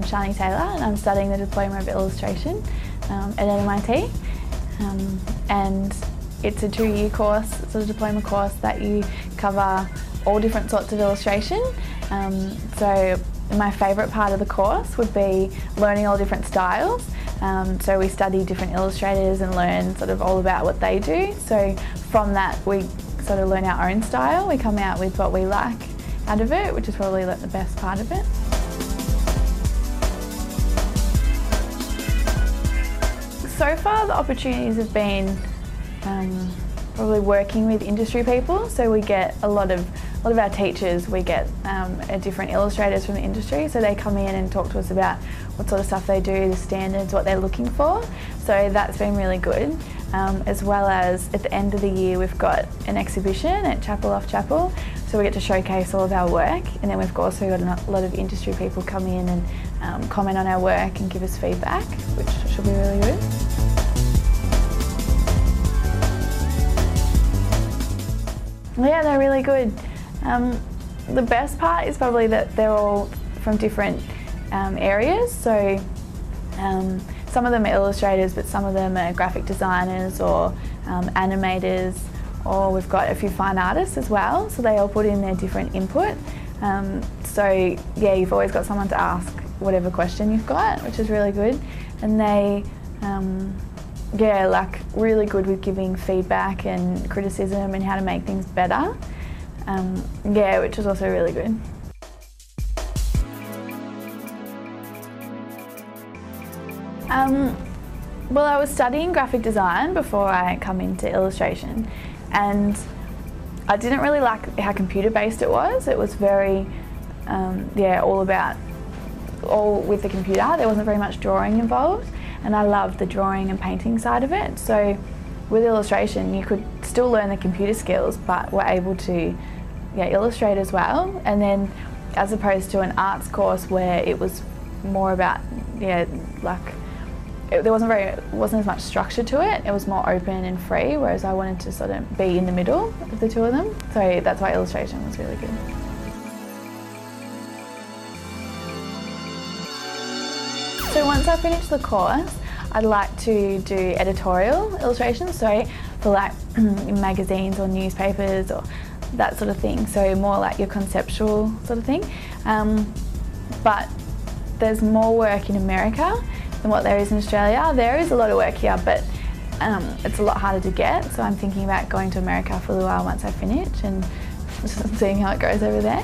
Sharnee and I'm studying the Diploma of Illustration at MIT, and it's a 2-year course, it's a diploma course that you cover all different sorts of illustration. So my favourite part of the course would be learning all different styles. So we study different illustrators and learn sort of all about what they do. So from that we sort of learn our own style. We come out with what we like out of it, which is probably like the best part of it. So far the opportunities have been probably working with industry people. So we get a lot of our teachers, we get different illustrators from the industry, so they come in and talk to us about what sort of stuff they do, the standards, what they're looking for. So that's been really good. As well as at the end of the year we've got an exhibition at Chapel Off Chapel, so we get to showcase all of our work, and then we've also got a lot of industry people come in and comment on our work and give us feedback, which should be really good. Yeah, they're really good. The best part is probably that they're all from different areas. So some of them are illustrators, but some of them are graphic designers or animators, or we've got a few fine artists as well. So they all put in their different input. So yeah, you've always got someone to ask whatever question you've got, which is really good. And they, yeah, like really good with giving feedback and criticism and how to make things better. Yeah, which is also really good. Well, I was studying graphic design before I come into illustration, and I didn't really like how computer-based it was. It was very, yeah, all with the computer. There wasn't very much drawing involved, and I loved the drawing and painting side of it. So with illustration, you could still learn the computer skills, but were able to, yeah, illustrate as well. And then, as opposed to an arts course where it was more about, yeah, like there wasn't as much structure to it. It was more open and free, whereas I wanted to sort of be in the middle of the two of them. So that's why illustration was really good. So once I finish the course, I'd like to do editorial illustrations, so for like magazines or newspapers or that sort of thing, so more like your conceptual sort of thing. But there's more work in America than what there is in Australia. There is a lot of work here, but it's a lot harder to get, so I'm thinking about going to America for a little while once I finish and just seeing how it goes over there.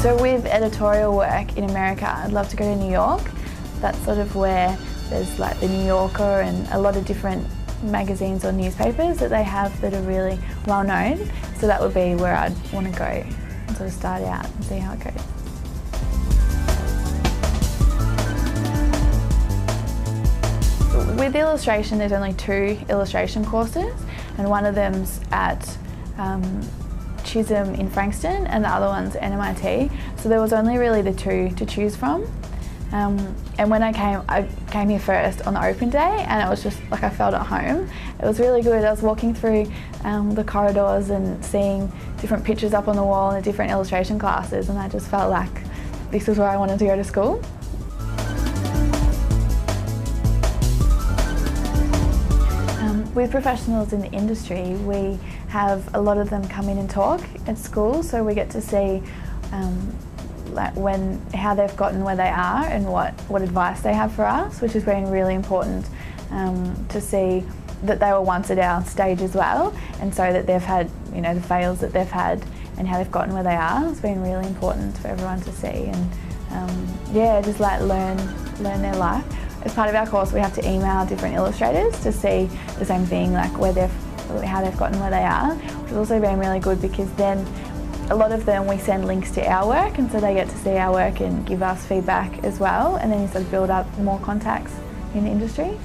So with editorial work in America, I'd love to go to New York. That's sort of where there's like the New Yorker and a lot of different magazines or newspapers that they have that are really well known. So that would be where I'd want to go and sort of start out and see how it goes. With illustration, there's only 2 illustration courses, and one of them's at Chisholm in Frankston and the other one's at MIT. So there was only really the 2 to choose from. And when I came here first on the open day, and it was just like I felt at home. It was really good. I was walking through the corridors and seeing different pictures up on the wall in the different illustration classes, and I just felt like this is where I wanted to go to school. With professionals in the industry, we have a lot of them come in and talk at school, so we get to see like how they've gotten where they are and what advice they have for us, which has been really important to see that they were once at our stage as well, and so that they've had, you know, the fails that they've had and how they've gotten where they are. It's been really important for everyone to see, and yeah, just like learn their life. As part of our course, we have to email different illustrators to see the same thing, like how they've gotten where they are, which has also been really good because then a lot of them we send links to our work, and so they get to see our work and give us feedback as well, and then you sort of build up more contacts in the industry.